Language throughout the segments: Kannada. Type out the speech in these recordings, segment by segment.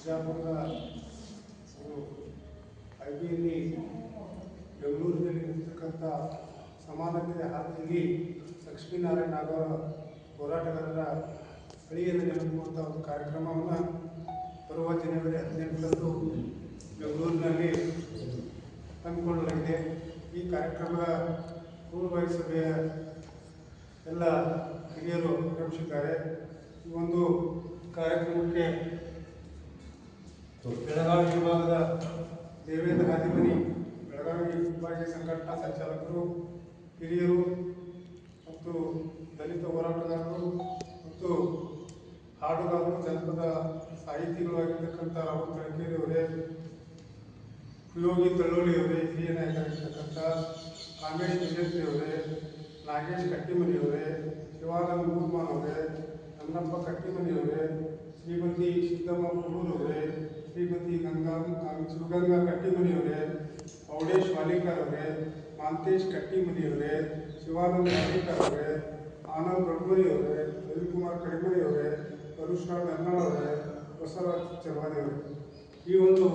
ಬಿಜಾಪುರದ ಐಬಿಯಲ್ಲಿ ಬೆಂಗಳೂರಿನಲ್ಲಿ ಇರ್ತಕ್ಕಂಥ ಸಮಾನತೆಯ ಹಾದಿಯಲ್ಲಿ ಲಕ್ಷ್ಮೀನಾರಾಯಣ ನಾಗವರ ಹೋರಾಟಗಾರರ ಅಳಿಯನ್ನು ನೆನಪುವಂಥ ಒಂದು ಕಾರ್ಯಕ್ರಮವನ್ನು ಬರುವ ಜನವರಿ 18ರಂದು ಬೆಂಗಳೂರಿನಲ್ಲಿ ಹಮ್ಮಿಕೊಳ್ಳಲಾಗಿದೆ. ಈ ಕಾರ್ಯಕ್ರಮದ ಪೂರ್ವಭಾವಿ ಸಭೆಯ ಎಲ್ಲ ಹಿರಿಯರು ಆಗಮಿಸಿದ್ದಾರೆ. ಈ ಒಂದು ಕಾರ್ಯಕ್ರಮಕ್ಕೆ ಬೆಳಗಾವಿ ವಿಭಾಗದ ದೇವೇಂದ್ರ ಹಾದಿಮನಿ, ಬೆಳಗಾವಿ ವಿಭಾಗೀಯ ಸಂಘಟನಾ ಸಂಚಾಲಕರು, ಹಿರಿಯರು ಮತ್ತು ದಲಿತ ಹೋರಾಟಗಾರರು ಮತ್ತು ಹಾಡುಗಾರರು, ಜನಪದ ಸಾಹಿತಿಗಳು ಆಗಿರ್ತಕ್ಕಂಥ ರಾಹುಲ್ ತಳಕೇರಿ ಅವರೇ, ಕುಯೋಗಿ ತಳ್ಳೋಳಿ ಅವರೇ, ಹಿರಿಯ ನಾಯಕರಾಗಿರ್ತಕ್ಕಂಥ ಕಾಮೇಶ್ ವಿಜೇಂದ್ರಿ ಅವರೇ, ನಾಗೇಶ್ ಕಟ್ಟಿಮನಿ ಅವರೇ, ಶಿವಾನಂದ ಮೂರ್ಮಾನ್ ಅವರೇ, ನನ್ನಪ್ಪ ಕಟ್ಟಿಮನಿ ಅವರೇ, ಶ್ರೀಮತಿ ಸಿದ್ದಮ್ಮ ಕುಳೂರ್ ಅವರೇ, ಶ್ರೀಮತಿ ಶಿವಗಂಗಾ ಕಟ್ಟಿಮನಿ ಅವರೇ, ಪೌಡೇಶ್ ವಾಲಿಕರ್ ಅವರೇ, ಮಾಂತೇಶ್ ಕಟ್ಟಿಮನಿ ಅವರೇ, ಶಿವಾನಂದ ವಾಲಿಕರ್ ಅವರೇ, ಆನಂದ್ ದೊಡ್ಮನಿ ಅವರೇ, ರವಿಕುಮಾರ್ ಕಡಿಮನಿ ಅವರೇ, ಪರಶುರಾಮ್ ಎನ್ನಾಳ್ ಅವರೇ, ಬಸವರಾಜ್ ಚರ್ವಾದಿ ಅವರೇ. ಈ ಒಂದು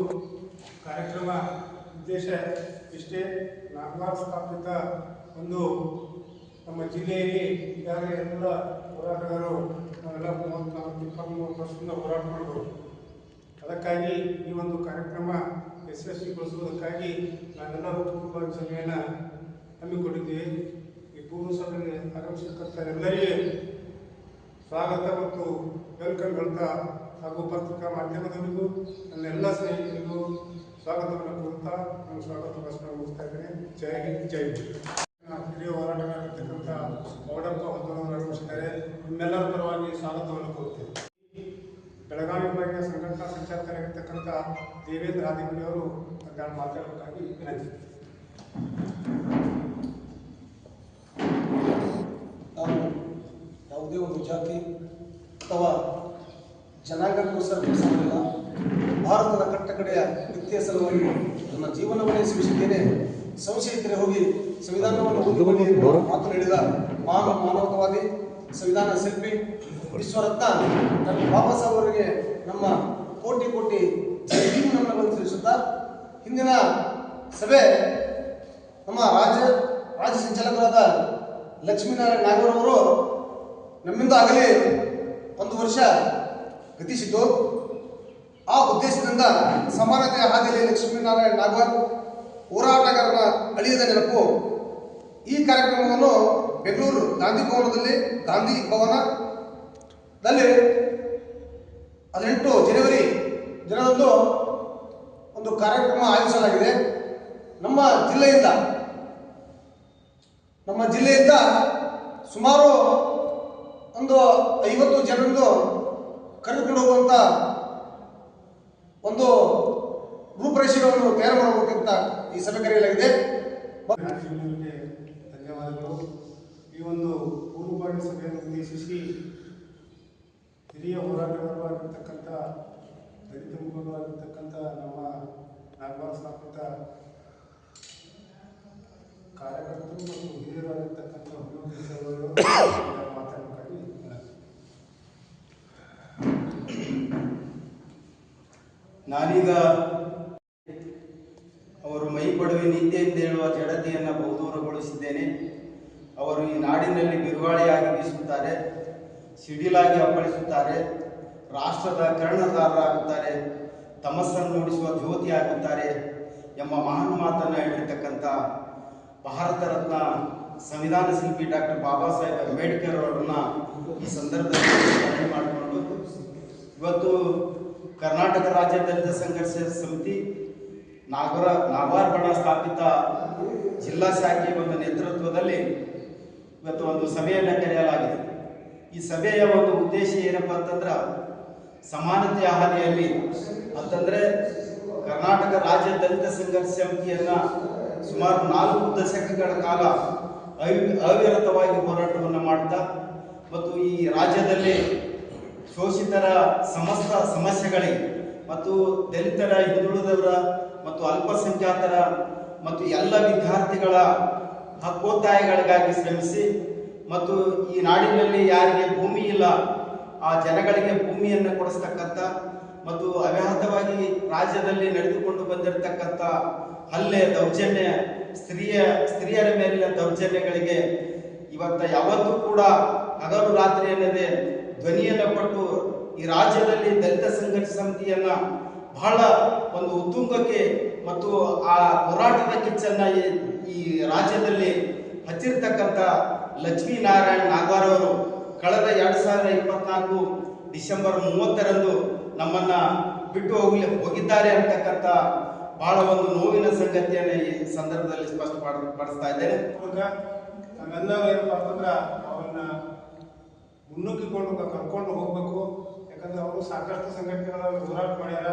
ಕಾರ್ಯಕ್ರಮ ಉದ್ದೇಶ ಇಷ್ಟೇ. ನಾಗವಾರ ಸ್ಥಾಪಿತ ಒಂದು ನಮ್ಮ ಜಿಲ್ಲೆಯಲ್ಲಿ ಈಗಾಗಲೇ ಎಲ್ಲ ಹೋರಾಟಗಾರರು ನಾವೆಲ್ಲ 24-23 ವರ್ಷದಿಂದ ಹೋರಾಟ ಮಾಡಿದ್ರು. ಅದಕ್ಕಾಗಿ ಈ ಒಂದು ಕಾರ್ಯಕ್ರಮ ಯಶಸ್ವಿಗೊಳಿಸುವುದಕ್ಕಾಗಿ ನಾವೆಲ್ಲರೂ ಪೂರ್ವ ಸಭೆಯನ್ನು ಹಮ್ಮಿಕೊಂಡಿದ್ದೀವಿ. ಈ ಪೂರ್ವ ಸಭೆಗೆ ಆಗಮಿಸಿರ್ತಕ್ಕಂಥ ಎಲ್ಲರಿಗೆ ಸ್ವಾಗತ ಮತ್ತು ವೆಲ್ಕಮ್ ಹೇಳ್ತಾ, ಹಾಗೂ ಪತ್ರಿಕಾ ಮಾಧ್ಯಮದವರಿಗೂ ನನ್ನೆಲ್ಲ ಸ್ನೇಹಿತರಿಗೂ ಸ್ವಾಗತವನ್ನು ಕೋರುತ್ತಾ ನಾನು ಸ್ವಾಗತ ಭಾಷಣ ಮುಗಿಸ್ತಾ ಇದ್ದೇನೆ. ಜೈ ಹಿಂದ್, ಜೈ ಹಿರಿಯ ಹೋರಾಟಗಾರರ್ತಕ್ಕಂಥ ಗೌಡಪ್ಪ ಹೊದ್ದನವರು ಆಗಮಿಸಿದ್ದಾರೆ. ನಿಮ್ಮೆಲ್ಲರ ಪರವಾಗಿ ಸ್ವಾಗತವನ್ನು ಕೋರುತ್ತೇವೆ. ಬೆಳಗಾವಿ ವಿಭಾಗೀಯ ಸಂಘಟನಾ ಸಂಚಾಲಕರಾಗಿರ್ತಕ್ಕಂಥ ದೇವೇಂದ್ರ ಹಾದಿಮನಿ ಅವರು ಅದನ್ನು ಮಾತಾಡಬೇಕಾಗಿ ವಿನಂತಿ. ನಾವು ಯಾವುದೇ ಒಂದು ಜಾತಿ ಅಥವಾ ಜನಾಂಗಕ್ಕೋಸ್ಕರ ಕೆಲಸ ಮಾಡಿಲ್ಲ. ಭಾರತದ ಕಟ್ಟಕಡೆಯ ವ್ಯಕ್ತಿಯ ಸಲುವಾಗಿ ನನ್ನ ಜೀವನವನ್ನೇ ಶ್ರಮಿಸಿದ್ದೇನೆ. ಸಂಶಯ ಇದ್ದರೆ ಹೋಗಿ ಸಂವಿಧಾನವನ್ನು ಓದಿಕೊಳ್ಳಿ ಎಂದು ಮಾತು ಹೇಳಿದ ಮಾನವತಾವಾದಿ, ಸಂವಿಧಾನ ಶಿಲ್ಪಿ, ವಿಶ್ವರತ್ನ ಡಾಕ್ಟರ್ ಬಾಬಾ ಸಾಹೇಬ್ ಅವರಿಗೆ ನಮ್ಮ ಕೋಟಿ ಕೋಟಿ ಜೀವನವನ್ನು ತಿಳಿಸುತ್ತಾ, ಹಿಂದಿನ ಸಭೆ ನಮ್ಮ ರಾಜ್ಯ ಸಂಚಾಲಕರಾದ ಲಕ್ಷ್ಮೀನಾರಾಯಣ ನಾಗವರ್ ಅವರು ನಮ್ಮಿಂದ ಆಗಲೇ 1 ವರ್ಷ ಗತಿಸಿತು. ಆ ಉದ್ದೇಶದಿಂದ ಸಮಾನತೆಯ ಹಾದಿಯಲ್ಲಿ ಲಕ್ಷ್ಮೀನಾರಾಯಣ ನಾಗವರ್ ಹೋರಾಟಗಾರರ ಅಳಿಯದ ನೆನಪು ಈ ಕಾರ್ಯಕ್ರಮವನ್ನು ಬೆಂಗಳೂರು ಗಾಂಧಿ ಭವನದಲ್ಲಿ 18 ಜನವರಿ ದಿನದಂದು ಒಂದು ಕಾರ್ಯಕ್ರಮ ಆಯೋಜಿಸಲಾಗಿದೆ. ನಮ್ಮ ಜಿಲ್ಲೆಯಿಂದ ಸುಮಾರು ಒಂದು 50 ಜನರನ್ನು ಕರೆದುಕೊಂಡು ಹೋಗುವಂಥ ಒಂದು ರೂಪರೇಷೆಗಳನ್ನು ತಯಾರು ಮಾಡಬೇಕಂತ ಈ ಸಭೆ ಕರೆಯಲಾಗಿದೆ. ಧನ್ಯವಾದಗಳು. ಈ ಒಂದು ಪೂರ್ವಭಾವಿ ಸಭೆಯನ್ನು ಉದ್ದೇಶಿಸಿ ಹಿರಿಯ ಹೋರಾಟಗಾರರಾಗಿರ್ತಕ್ಕಂಥ, ದಲಿತ ಮುಖಂಡರಾಗಿರ್ತಕ್ಕಂಥ ನಮ್ಮ ನಾಗವಾರ ಸ್ಥಾಪಿತ ಕಾರ್ಯಕರ್ತರು ಮತ್ತು ಹಿರಿಯರಾಗಿರ್ತಕ್ಕಂಥ ಮಾತಾಡಬೇಕಾಗಿ ನಾನೀಗ ಅವರು ಮೈಪಡುವೆ ನಿದ್ದೆ ಎಂದು ಹೇಳುವ ಜಡತೆಯನ್ನು ಬಹುದೂರಗೊಳಿಸಿದ್ದೇನೆ. ಅವರು ಈ ನಾಡಿನಲ್ಲಿ ಬಿರುಗಾಳಿಯಾಗಿ ಬೀಸುತ್ತಾರೆ, ಸಿಡಿಲಾಗಿ ಅಪ್ಪಳಿಸುತ್ತಾರೆ, ರಾಷ್ಟ್ರದ ಕರ್ಣಧಾರರಾಗುತ್ತಾರೆ, ತಮಸ್ಸನ್ನು ಮೂಡಿಸುವ ಜ್ಯೋತಿಯಾಗುತ್ತಾರೆ ಎಂಬ ಮಹಾನ್ ಮಾತನ್ನು ಹೇಳಿರ್ತಕ್ಕಂಥ ಭಾರತ ರತ್ನ ಸಂವಿಧಾನ ಶಿಲ್ಪಿ ಡಾಕ್ಟರ್ ಬಾಬಾ ಸಾಹೇಬ್ ಅಂಬೇಡ್ಕರ್ ಅವರನ್ನ ಈ ಸಂದರ್ಭದಲ್ಲಿ ಸ್ಮರಣೆ ಮಾಡಿಕೊಂಡು ಇವತ್ತು ಕರ್ನಾಟಕ ರಾಜ್ಯ ದಲಿತ ಸಂಘರ್ಷ ಸಮಿತಿ ನಾಗವಾರ ಬಣ ಸ್ಥಾಪಿತ ಜಿಲ್ಲಾ ಶಾಖೆಯ ಒಂದು ನೇತೃತ್ವದಲ್ಲಿ ಇವತ್ತು ಒಂದು ಸಭೆಯನ್ನು ಕರೆಯಲಾಗಿದೆ. ಈ ಸಭೆಯ ಒಂದು ಉದ್ದೇಶ ಏನಪ್ಪ ಅಂತಂದ್ರೆ, ಸಮಾನತೆಯ ಹಾದಿಯಲ್ಲಿ ಅಂತಂದ್ರೆ ಕರ್ನಾಟಕ ರಾಜ್ಯ ದಲಿತ ಸಂಘರ್ಷ ಸಮಿತಿಯನ್ನ ಸುಮಾರು 4 ದಶಕಗಳ ಕಾಲ ಅವಿರತವಾಗಿ ಹೋರಾಟವನ್ನು ಮಾಡ್ತಾ ಮತ್ತು ಈ ರಾಜ್ಯದಲ್ಲಿ ಶೋಷಿತರ ಸಮಸ್ತ ಸಮಸ್ಯೆಗಳಿಗೆ ಮತ್ತು ದಲಿತರ, ಹಿಂದುಳಿದವರ ಮತ್ತು ಅಲ್ಪಸಂಖ್ಯಾತರ ಮತ್ತು ಎಲ್ಲ ವಿದ್ಯಾರ್ಥಿಗಳ ಹಕ್ಕೋತ್ತಾಯಗಳಿಗಾಗಿ ಶ್ರಮಿಸಿ ಮತ್ತು ಈ ನಾಡಿನಲ್ಲಿ ಯಾರಿಗೆ ಭೂಮಿ ಇಲ್ಲ ಆ ಜನಗಳಿಗೆ ಭೂಮಿಯನ್ನು ಕೊಡಿಸ್ತಕ್ಕಂಥ ಮತ್ತು ಅವ್ಯಾಹತವಾಗಿ ರಾಜ್ಯದಲ್ಲಿ ನಡೆದುಕೊಂಡು ಬಂದಿರತಕ್ಕಂಥ ಹಲ್ಲೆ, ದೌರ್ಜನ್ಯ, ಸ್ತ್ರೀಯರ ಮೇಲಿನ ದೌರ್ಜನ್ಯಗಳಿಗೆ ಇವತ್ತ ಯಾವತ್ತೂ ಕೂಡ ಹಗಲು ರಾತ್ರಿ ಎನ್ನದೆ ಧ್ವನಿಯನ್ನು ಕೊಟ್ಟು ಈ ರಾಜ್ಯದಲ್ಲಿ ದಲಿತ ಸಂಘರ್ಷ ಸಮಿತಿಯನ್ನ ಬಹಳ ಒಂದು ಉತ್ತುಂಗಕ್ಕೆ ಮತ್ತು ಆ ಹೋರಾಟದ ಕಿಚ್ಚನ್ನ ಈ ರಾಜ್ಯದಲ್ಲಿ ಹಚ್ಚಿರ್ತಕ್ಕಂಥ ಲಕ್ಷ್ಮೀನಾರಾಯಣ ನಾಗವಾರ್ ಅವರು ಕಳೆದ 2024 ಡಿಸೆಂಬರ್ 30ರಂದು ನಮ್ಮನ್ನ ಬಿಟ್ಟು ಹೋಗಿದ್ದಾರೆ ಅಂತಕ್ಕಂಥ ಬಹಳ ಒಂದು ನೋವಿನ ಸಂಗತಿಯನ್ನು ಈ ಸಂದರ್ಭದಲ್ಲಿ ಸ್ಪಷ್ಟಪಡಿಸ್ತಾ ಇದ್ದೇನೆ. ನಾವೆಲ್ಲರೂ ಏನಪ್ಪ ಅಂತಂದ್ರೆ ಅವ್ರನ್ನ ಮುನ್ನುಗ್ಗಿಕೊಂಡು ಕರ್ಕೊಂಡು ಹೋಗ್ಬೇಕು. ಯಾಕಂದ್ರೆ ಅವರು ಸಾಕಷ್ಟು ಸಂಘಟನೆಗಳಲ್ಲಿ ಹೋರಾಟ ಮಾಡ್ಯಾರ.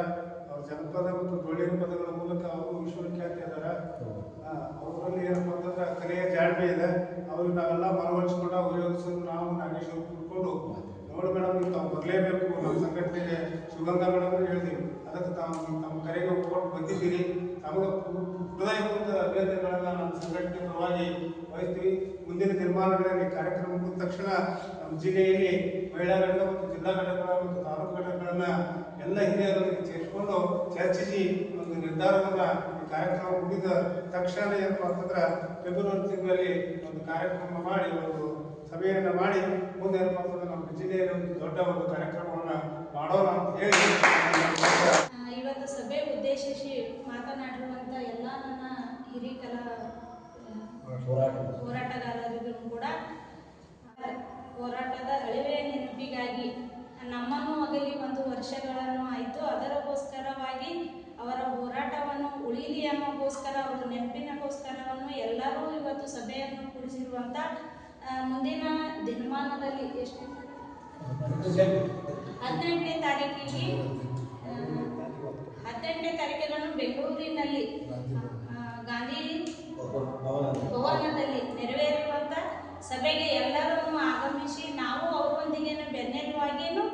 ಅವ್ರ ಜನಪದ ಮತ್ತು ಡೊಳ್ಳಿನ ಪದಗಳ ಮೂಲಕ ಅವರು ವಿಶ್ವವಿಖ್ಯಾತಿ ಅದಾರ. ಅವರಲ್ಲಿ ಏನಪ್ಪ ಅಂತಂದ್ರೆ ಕಲೆಯ ಜಾಣ್ಮೆ ಇದೆ. ಅವ್ರಿಗೆ ನಾವೆಲ್ಲ ಮನವೊಲಿಸ್ಕೊಂಡು ಉಪಯೋಗಿಸೋದು ನಾವು ನಾಗೇಶ್ ಅವ್ರು ಕೂತ್ಕೊಂಡು ನೋಡಿ ಮೇಡಮ್ ನೀವು ತಾವು ಬರಲೇಬೇಕು, ನಮ್ಮ ಸಂಘಟನೆಗೆ ಶಿವಗಂಗಾ ಮೇಡಮ್ ಹೇಳಿದೀವಿ, ಅದಕ್ಕೆ ತಮ್ಮ ಕರೆಗೆ ಒಪ್ಪಿಕೊಂಡು ಬಂದಿದ್ದೀರಿ. ತಮಗೆ ಹೃದಯಪೂರ್ವಕ ಅಭ್ಯರ್ಥಿಗಳನ್ನ ನಮ್ಮ ಸಂಘಟನೆ ಪರವಾಗಿ ವಹಿಸ್ತೀವಿ. ಮುಂದಿನ ದಿನಮಾನಗಳಲ್ಲಿ ಕಾರ್ಯಕ್ರಮ ಮುಗಿದ ತಕ್ಷಣ ನಮ್ಮ ಜಿಲ್ಲೆಯಲ್ಲಿ ಮಹಿಳಾ ಘಟಕ ಮತ್ತು ಜಿಲ್ಲಾ ಘಟಕಗಳ ಮತ್ತು ತಾಲೂಕು ಘಟಕಗಳನ್ನ ಎಲ್ಲ ಹಿರಿಯರೊಂದಿಗೆ ಸೇರಿಸಿಕೊಂಡು ಚರ್ಚಿಸಿ ಒಂದು ನಿರ್ಧಾರವನ್ನು ಈ ಕಾರ್ಯಕ್ರಮ ಮುಗಿದ ತಕ್ಷಣ ಏನಪ್ಪ ಅಂತಂದ್ರೆ ಫೆಬ್ರವರಿ ತಿಂಗಳಲ್ಲಿ ಒಂದು ಕಾರ್ಯಕ್ರಮ ಮಾಡಿ ಒಂದು ಸಭೆಯನ್ನು ಮಾಡಿ ಮುಂದೆ ಏನಪ್ಪ ಅಂತಂದ್ರೆ ನಮ್ಮ ಜಿಲ್ಲೆಯಲ್ಲಿ ಒಂದು ದೊಡ್ಡ ಒಂದು ಕಾರ್ಯಕ್ರಮವನ್ನು ಮಾಡೋಣ ಅಂತ ಹೇಳಿ ಇವತ್ತು ಸಭೆ ಉದ್ದೇಶಿಸಿ ಮಾತನಾಡಿರುವಂಥ ಎಲ್ಲ ನನ್ನ ಹಿರಿಯ ಕಲಾ ಹೋರಾಟಗಾರರಿಗೂ ಕೂಡ ಹೋರಾಟದ ಅಳಿವೆಯ ನೆನಪಿಗಾಗಿ ನಮ್ಮನ್ನು ಆಗಲಿ 1 ವರ್ಷಗಳನ್ನು ಆಯಿತು. ಅದಕ್ಕೋಸ್ಕರವಾಗಿ ಅವರ ಹೋರಾಟವನ್ನು ಉಳಿಲಿ ಅನ್ನೋಗೋಸ್ಕರ ಅವರ ನೆನಪಿನಗೋಸ್ಕರವನ್ನು ಎಲ್ಲರೂ ಇವತ್ತು ಸಭೆಯನ್ನು ಕೂಡಿಸಿರುವಂಥ ಮುಂದಿನ ದಿನಮಾನದಲ್ಲಿ 18ನೇ ತಾರೀಕಿನನ್ನು ಬೆಂಗಳೂರಿನಲ್ಲಿ ಗಾಂಧಿ ಭವನದಲ್ಲಿ ನೆರವೇರುವಂಥ ಸಭೆಗೆ ಎಲ್ಲರನ್ನು ಆಗಮಿಸಿ ನಾವು ಅವರೊಂದಿಗೆ ಬೆನ್ನೆಲುವಾಗಿಯೂ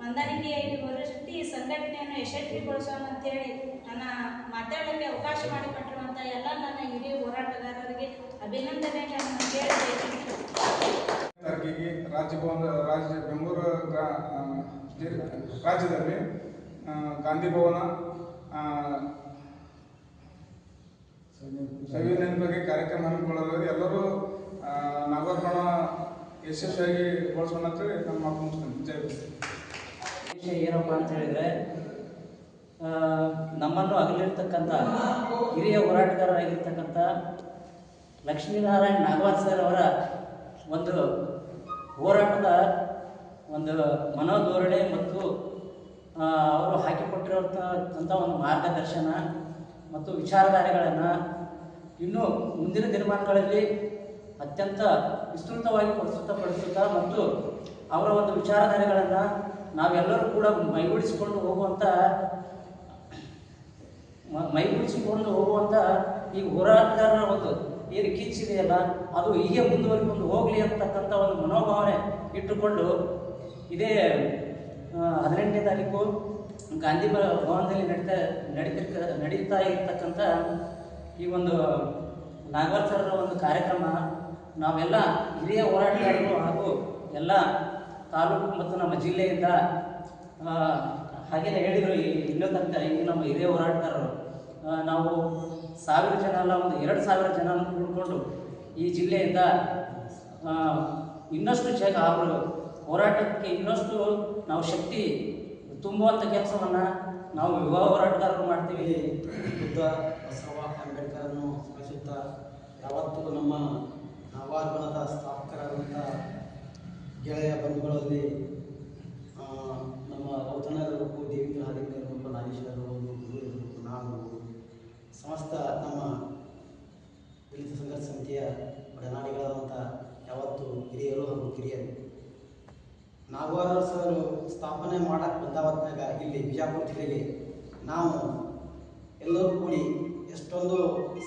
ಹೊಂದಾಣಿಕೆಯಾಗಿ ಹೊರಟಿ ಈ ಸಂಘಟನೆಯನ್ನು ಯಶಸ್ವಿಗೊಳಿಸೋಣ ಅಂತೇಳಿ ನನ್ನ ಮಾತಾಡೋಕ್ಕೆ ಅವಕಾಶ ಮಾಡಿಕೊಟ್ಟಿರುವಂಥ ಎಲ್ಲ ನನ್ನ ಹಿರಿಯ ಹೋರಾಟಗಾರರಿಗೆ ಅಭಿನಂದನೆಗಳನ್ನು ಕೇಳಬೇಕು. ತಾರೀಕಿಗೆ ಬೆಂಗಳೂರು ರಾಜ್ಯದಲ್ಲಿ ಗಾಂಧಿ ಭವನ ಸವಿ ನೆನಪಿಗೆ ಕಾರ್ಯಕ್ರಮ ಹಮ್ಮಿಕೊಳ್ಳಲು ಎಲ್ಲರೂ ನಾಗವಾರ ಯಶಸ್ವಿಯಾಗಿ ಬಳಸೋಣ ಅಂತೇಳಿ ನಮ್ಮ ಮಾತು ಮುಗಿಸ್ತೇನೆ. ಜೈ ವಿಷಯ ಏನಪ್ಪ ಅಂತ ಹೇಳಿದರೆ, ನಮ್ಮನ್ನು ಅಗಲಿರ್ತಕ್ಕಂಥ ಹಿರಿಯ ಹೋರಾಟಗಾರರಾಗಿರ್ತಕ್ಕಂಥ ಲಕ್ಷ್ಮೀನಾರಾಯಣ ನಾಗವಾರ್ ಸರ್ ಅವರ ಒಂದು ಹೋರಾಟದ ಒಂದು ಮನೋಧೋರಣೆ ಮತ್ತು ಅವರು ಹಾಕಿಕೊಟ್ಟಿರುವಂಥ ಒಂದು ಮಾರ್ಗದರ್ಶನ ಮತ್ತು ವಿಚಾರಧಾರೆಗಳನ್ನು ಇನ್ನೂ ಮುಂದಿನ ದಿನಮಾನಗಳಲ್ಲಿ ಅತ್ಯಂತ ವಿಸ್ತೃತವಾಗಿ ಪ್ರಸ್ತುತಪಡಿಸುತ್ತಾ ಮತ್ತು ಅವರ ಒಂದು ವಿಚಾರಧಾರೆಗಳನ್ನು ನಾವೆಲ್ಲರೂ ಕೂಡ ಮೈಗೂಡಿಸಿಕೊಂಡು ಹೋಗುವಂಥ ಈ ಹೋರಾಟಗಾರರ ಒಂದು ಏನು ಕಿಚ್ಚಿದೆಯಲ್ಲ ಅದು ಹೀಗೆ ಮುಂದುವರಿಕೊಂಡು ಹೋಗಲಿ ಅಂತಕ್ಕಂಥ ಒಂದು ಮನೋಭಾವನೆ ಇಟ್ಟುಕೊಂಡು ಇದೇ 18ನೇ ತಾರೀಕು ಗಾಂಧಿ ಭವನದಲ್ಲಿ ನಡೀತಾ ಇರತಕ್ಕಂಥ ಈ ಒಂದು ನಾಗವಾರ್ ಸರ್ ಒಂದು ಕಾರ್ಯಕ್ರಮ ನಾವೆಲ್ಲ ಹಿರಿಯ ಹೋರಾಟಗಾರರು ಹಾಗೂ ಎಲ್ಲ ತಾಲೂಕು ಮತ್ತು ನಮ್ಮ ಜಿಲ್ಲೆಯಿಂದ ಹಾಗೆಯೇ ಹೇಳಿದರು ಇನ್ನೂ ತನಕ ಈ ನಮ್ಮ ಹಿರಿಯ ಹೋರಾಟಗಾರರು ನಾವು 1000 ಜನ ಅಲ್ಲ, ಒಂದು 2000 ಜನ ಕೂಡಿಕೊಂಡು ಈ ಜಿಲ್ಲೆಯಿಂದ ಇನ್ನಷ್ಟು ಅವರು ಹೋರಾಟಕ್ಕೆ ಇನ್ನಷ್ಟು ನಾವು ಶಕ್ತಿ ತುಂಬುವಂಥ ಕೆಲಸವನ್ನು ನಾವು ಯುವ ಹೋರಾಟಗಾರರು ಮಾಡ್ತೀವಿ. ಬುದ್ಧ ಬಸವ ಅಂಬೇಡ್ಕರನ್ನು ಸ್ಮರಿಸುತ್ತಾ ಯಾವತ್ತೂ ನಮ್ಮ ನಾಗವಾರ್ ಬಣದ ಸ್ಥಾಪಕರಾದಂಥ ಗೆಳೆಯ ಬಂಧುಗಳಲ್ಲಿ ನಮ್ಮ ರೌತನಗರಕ್ಕೂ ದೇವೇಂದ್ರ ಹಾದಿಕರು ನಾಗೇಶ್ವರರು ನಾವು ಸಮಸ್ತ ನಮ್ಮ ದಲಿತ ಸಂಘರ್ಷ ಸಮಿತಿಯ ಒಡನಾಡಿಗಳಾದಂಥ ಯಾವತ್ತು ಹಿರಿಯರು ಹಾಗೂ ಕಿರಿಯರು ನಾಗವಾರ ಸರ್ ಸ್ಥಾಪನೆ ಮಾಡಕ್ಕೆ ಬಂದಾವತ್ನಾಗ ಇಲ್ಲಿ ಬಿಜಾಪುರ ಜಿಲ್ಲೆಗೆ ನಾವು ಎಲ್ಲರೂ ಕೂಡಿ ಎಷ್ಟೊಂದು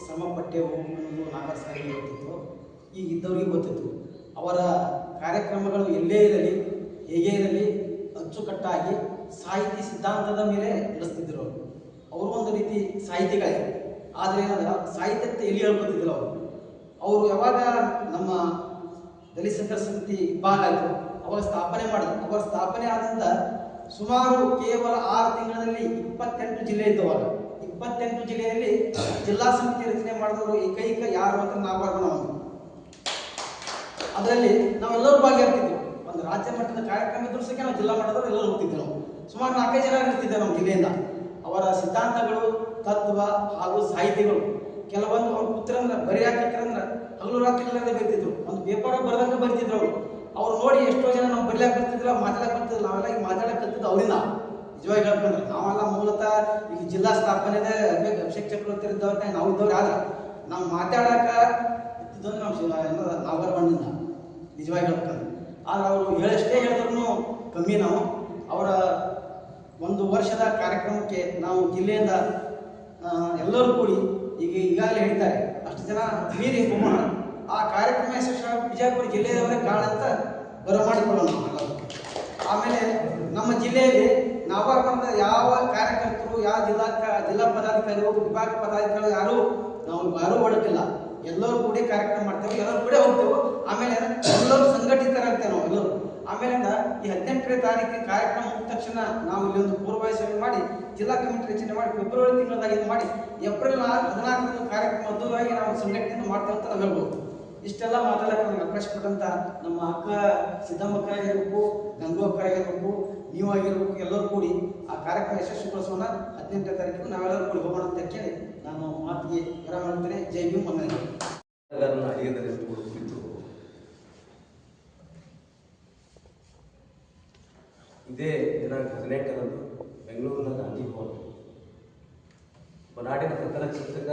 ಶ್ರಮ ಪಟ್ಟೆವು ಅನ್ನೋದು ನಾಗವಾರ ಸರ್ಗೆ ಗೊತ್ತಿತ್ತು. ಈಗ ಇದ್ದವರಿಗೆ ಗೊತ್ತಿತ್ತು. ಅವರ ಕಾರ್ಯಕ್ರಮಗಳು ಎಲ್ಲೇ ಇರಲಿ ಹೇಗೆ ಇರಲಿ ಅಚ್ಚುಕಟ್ಟಾಗಿ ಸಾಹಿತ್ಯ ಸಿದ್ಧಾಂತದ ಮೇಲೆ ನಡೆಸ್ತಿದ್ದರು. ಅವರು ಒಂದು ರೀತಿ ಸಾಹಿತಿಗಳೇ, ಆದರೆ ಏನಾದ್ರೆ ಸಾಹಿತ್ಯತೆ ಎಲ್ಲಿ ಹೇಳ್ಕೊತಿದ್ರು ಅವರು ಯಾವಾಗ ನಮ್ಮ ದಲಿತ ಸಂಘರ್ಷ ಸಮಿತಿ ಭಾಗ ಆಯಿತು ಅವಾಗ ಸ್ಥಾಪನೆ ಮಾಡಿದ್ರು. ಅವರ ಸ್ಥಾಪನೆ ಆದಂಥ ಸುಮಾರು ಕೇವಲ 6 ತಿಂಗಳಲ್ಲಿ 28 ಜಿಲ್ಲೆ ಇದ್ದವಾಗ 28 ಜಿಲ್ಲೆಯಲ್ಲಿ ಜಿಲ್ಲಾ ಸಮಿತಿ ರಚನೆ ಮಾಡಿದವರು ಏಕೈಕ ಯಾರು ಅಂತ ನಾಗವಾರ ಅದರಲ್ಲಿ ನಾವೆಲ್ಲರೂ ಭಾಗಿಯಾಗ್ತಿದ್ವಿ. ಒಂದು ರಾಜ್ಯ ಮಟ್ಟದ ಕಾರ್ಯಕ್ರಮ ಇದ್ರೂ ಸಹ ನಾವು ಜಿಲ್ಲಾ ಮಟ್ಟದಲ್ಲಿ ಎಲ್ಲರೂ ಹೋಗ್ತಿದ್ವಿ. ನಾವು ಸುಮಾರು 4-5 ಜನ ಇರ್ತಿದ್ದೇವೆ ನಮ್ಮ ಜಿಲ್ಲೆಯಿಂದ. ಅವರ ಸಿದ್ಧಾಂತಗಳು, ತತ್ವ ಹಾಗೂ ಸಾಹಿತ್ಯಗಳು ಕೆಲವೊಂದು ಅವ್ರ ಪುತ್ರಂದ್ರ ಬರೆಯಾಕಂದ್ರೆ ಹಗಲು ರಾತ್ರಿ ಇಲ್ಲದೆ ಬರೀತಿದ್ರು. ಒಂದು ಪೇಪರ್ ಬರೆದಂಗೆ ಬರೀತಿದ್ರು ಅವರು. ಅವ್ರು ನೋಡಿ ಎಷ್ಟೋ ಜನ ನಾವು ಬರೀಲಾಕ ಬರ್ತಿದ್ದಿಲ್ಲ, ಮಾತಾಡಕ್ಕೆ ಬರ್ತಿದ್ದಿಲ್ಲ. ನಾವೆಲ್ಲ ಈಗ ಮಾತಾಡಕತ್ತಿದ್ದು ಅವರಿಂದ ನಿಜವಾಗಿ ಹೇಳ್ಕೊಂಡ್ರೆ ನಾವೆಲ್ಲ ಮೂಲತಃ ಈಗ ಜಿಲ್ಲಾ ಸ್ಥಾಪನೆದೆ ಅಭಿಷೇಕ್ ಚಕ್ರವರ್ತಿ ಇದ್ದವ್ರ ನಾವು ಇದ್ದವ್ರು. ಆದ್ರೆ ನಾವು ಮಾತಾಡಕ ಇದ್ದಂದ್ರೆ ನಾವು ನಾಗರಬಣ್ಣಿಂದ ನಿಜವಾಗಿ ಹೇಳ್ಕೊಂಡ್ರೆ. ಆದ್ರೆ ಅವರು ಹೇಳಷ್ಟೇ ಹೇಳಿದ್ರು ಕಮ್ಮಿ. ನಾವು ಅವರ 1 ವರ್ಷದ ಕಾರ್ಯಕ್ರಮಕ್ಕೆ ನಾವು ಜಿಲ್ಲೆಯಿಂದ ಎಲ್ಲರೂ ಕೂಡಿ ಈಗಾಗಲೇ ಹೇಳ್ತಾರೆ ಅಷ್ಟು ಜನ ಮೀರಿ ಹೋಗೋಣ. ಆ ಕಾರ್ಯಕ್ರಮ ಯಶಸ್ವಿ ವಿಜಯಪುರ ಜಿಲ್ಲೆಯವರೇ ಕಾರಣ ಅಂತ ಬರಮಾಡಿಕೊಳ್ಳೋಣ ನಾವೆಲ್ಲರೂ. ಆಮೇಲೆ ನಮ್ಮ ಜಿಲ್ಲೆಯಲ್ಲಿ ನಾಗವಾರ ಯಾವ ಕಾರ್ಯಕರ್ತರು, ಯಾವ ಜಿಲ್ಲಾ ಪದಾಧಿಕಾರಿಗಳು, ವಿಭಾಗ ಪದಾಧಿಕಾರಿಗಳು ಯಾರೂ ಒಡಕಿಲ್ಲ. ಎಲ್ಲರೂ ಕೂಡಿ ಕಾರ್ಯಕ್ರಮ ಮಾಡ್ತೇವೆ, ಎಲ್ಲರೂ ಕೂಡ ಹೋಗ್ತೇವೆ. ಆಮೇಲೆ ಎಲ್ಲರೂ ಸಂಘಟಿತರಾಗ್ತೇವೆ ನಾವು ಎಲ್ಲರೂ. ಆಮೇಲೆ ಈ 18ನೇ ತಾರೀಕಿನ ಕಾರ್ಯಕ್ರಮ ಮುಗಿದ ತಕ್ಷಣ ನಾವು ಇಲ್ಲಿ ಒಂದು ಪೂರ್ವಭಾವಿ ಸಭೆ ಮಾಡಿ ಜಿಲ್ಲಾ ಕಮಿಟಿ ರಚನೆ ಮಾಡಿ ಫೆಬ್ರವರಿ ತಿಂಗಳದಾಗ ಇದು ಮಾಡಿ ಏಪ್ರಿಲ್ 14ರಂದು ಕಾರ್ಯಕ್ರಮ ಅದ್ದೂರಿಯಾಗಿ ನಾವು ಸಂಘಟನೆ ಮಾಡ್ತೇವೆ ಅಂತ ನಾವು ಹೇಳ್ಬೋದು. ಇಷ್ಟೆಲ್ಲ ಮಾತಾಡಕ್ಕೆ ನಮಗೆ ಅವಕಾಶ ಕೊಟ್ಟಂತ ನಮ್ಮ ಅಕ್ಕ ಸಿದ್ದಮ್ಮಕ್ಕ ಆಗಿರ್ಬೇಕು, ಗಂಗು ಅಕ್ಕ ಆಗಿರ್ಬೇಕು, ನೀವಾಗಿರ್ಬೇಕು, ಎಲ್ಲರೂ ಕೂಡಿ ಆ ಕಾರ್ಯಕ್ರಮ ಯಶಸ್ವಿಗೊಳಿಸೋಣ. 18ನೇ ತಾರೀಕು ನಾವೆಲ್ಲರೂ ಕೂಡಿ ಹೋಗೋಣ ಅಂತ ಕೇಳಿ ನಾನು ಮಾತಿಗೆ ವಿರಾಮ ಮಾಡ್ತೇನೆ. ಜೈ ಭೀಮ್, ವಂದನೆಗಳು. ಇದೇ ದಿನಾಂಕ 18ರಂದು ಬೆಂಗಳೂರಿನ ಗಾಂಧಿ ಭವನ ನಾಡಿನ ಪ್ರಕಾರ ಚಿಂತಕ,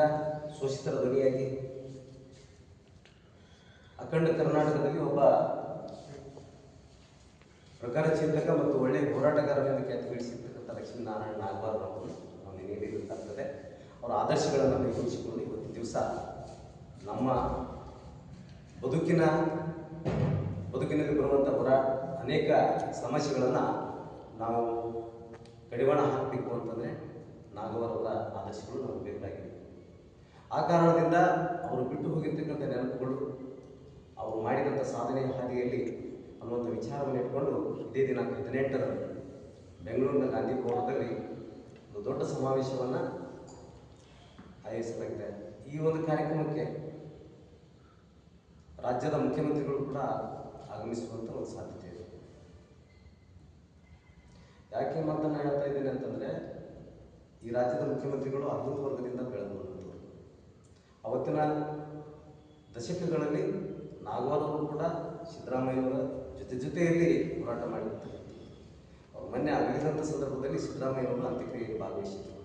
ಶೋಷಿತರ ಧ್ವನಿಯಾಗಿ ಅಖಂಡ ಕರ್ನಾಟಕದಲ್ಲಿ ಒಬ್ಬ ಪ್ರಕಾರ ಚಿಂತಕ ಮತ್ತು ಒಳ್ಳೆಯ ಹೋರಾಟಗಾರರನ್ನು ಖ್ಯಾತಿ ಗಳಿಸಿರ್ತಕ್ಕಂಥ ಲಕ್ಷ್ಮೀನಾರಾಯಣ ನಾಗವಾರ ಅವರು ನಾವು ನೆನೆಯಬೇಕಾಗ್ತದೆ. ಅವರ ಆದರ್ಶಗಳನ್ನು ನಿರ್ವಹಿಸಿಕೊಂಡು ಇವತ್ತಿನ ದಿವಸ ನಮ್ಮ ಬದುಕಿನಲ್ಲಿ ಬರುವಂಥ ಅನೇಕ ಸಮಸ್ಯೆಗಳನ್ನು ನಾವು ಕಡಿವಾಣ ಹಾಕಬೇಕು ಅಂತಂದರೆ ನಾಗವಾರ ಅವರ ಆದರ್ಶಗಳು ನಮಗೆ ಬೇಕಾಗಿವೆ. ಆ ಕಾರಣದಿಂದ ಅವರು ಬಿಟ್ಟು ಹೋಗಿರ್ತಕ್ಕಂಥ ನೆನಪುಗಳು, ಅವರು ಮಾಡಿದಂಥ ಸಾಧನೆಯ ಹಾದಿಯಲ್ಲಿ ಅನ್ನುವಂಥ ವಿಚಾರವನ್ನು ಇಟ್ಕೊಂಡು ಇದೇ ದಿನಾಂಕ 18ರಂದು ಬೆಂಗಳೂರಿನ ಗಾಂಧಿ ಭವನದಲ್ಲಿ ಒಂದು ದೊಡ್ಡ ಸಮಾವೇಶವನ್ನು ಆಯೋಜಿಸಲಾಗಿದೆ. ಈ ಒಂದು ಕಾರ್ಯಕ್ರಮಕ್ಕೆ ರಾಜ್ಯದ ಮುಖ್ಯಮಂತ್ರಿಗಳು ಕೂಡ ಆಗಮಿಸುವಂಥ ಒಂದು ಸಾಧ್ಯತೆ ಇದೆ. ಯಾಕೆ ಮಾತನ್ನು ಹೇಳ್ತಾ ಇದ್ದೇನೆ ಅಂತಂದರೆ, ಈ ರಾಜ್ಯದ ಮುಖ್ಯಮಂತ್ರಿಗಳು ಅಹಿಂದ ವರ್ಗದಿಂದ ಬೆಳೆದು ಬಂದಂಥವ್ರು. ಅವತ್ತಿನ ದಶಕಗಳಲ್ಲಿ ನಾಗವಾರ ಅವರು ಕೂಡ ಸಿದ್ದರಾಮಯ್ಯವರ ಜೊತೆಯಲ್ಲಿ ಹೋರಾಟ ಮಾಡಿರ್ತಾರೆ. ಅವರು ಮೊನ್ನೆ ಅಗಲಿದಂಥ ಸಂದರ್ಭದಲ್ಲಿ ಸಿದ್ದರಾಮಯ್ಯವರು ಅಂತ್ಯಕ್ರಿಯೆಯಲ್ಲಿ ಭಾಗವಹಿಸಿದ್ರು.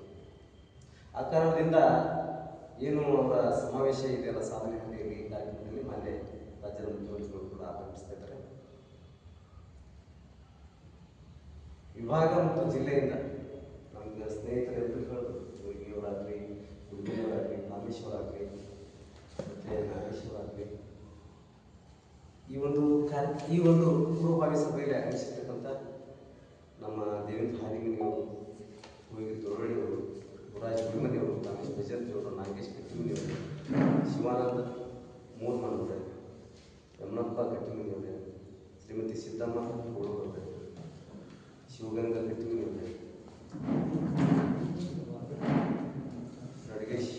ಆ ಕಾರಣದಿಂದ ಏನು ಅವರ ಸಮಾವೇಶ ಇದೆಯಲ್ಲ, ಸಾಧನೆ ಹಾದಿಯಲ್ಲಿ ಈ ಕಾರ್ಯಕ್ರಮದಲ್ಲಿ ಮಾನ್ಯ ರಾಜ್ಯದ ಮುಖ್ಯಮಂತ್ರಿಗಳು ಕೂಡ ಆಗಮಿಸ್ತಾ ಇದ್ದಾರೆ. ವಿಭಾಗ ಮತ್ತು ಜಿಲ್ಲೆಯಿಂದ ನಮಗೆ ಸ್ನೇಹಿತರೆಲ್ಲರೂ ಹೇಳಿದ್ರು, ಇವರಾಗಲಿ, ಗುಡ್ಗಿಯವರಾಗಲಿ, ಕಾಮೇಶ್ವರ ಆಗಲಿ, ಮತ್ತು ನಾಗೇಶ್ವರ ಆಗಲಿ, ಈ ಒಂದು ಪೂರ್ವಭಾವಿ ಸಭೆಯಲ್ಲಿ ಆಗಮಿಸಿರ್ತಕ್ಕಂಥ ನಮ್ಮ ದೇವೇಂದ್ರ ಹಾದಿಮನಿಯವರು, ಹೋಗಿ ದೊರಳಿಯವರು, ಗುರಾಜ್ ಗುರುಮನಿಯವರು, ಕಾಮೇಶ್ ಭಜಂತಿಯವರು, ನಾಗೇಶ್ ಕಟ್ಟಿಮನಿಯವರು, ಶಿವಾನಂದ ಮೂರ್ಮನವರೇ, ಯಮನಪ್ಪ ಕಟ್ಟಿಮನಿಯವರೇ, ಶ್ರೀಮತಿ ಸಿದ್ದಮ್ಮ ಕೋಳೂರವರೇ, ಶಿವಗಂಗಾ ಕಟ್ಟಿಮನಿಯವರೇ, ನಡಗೇಶ್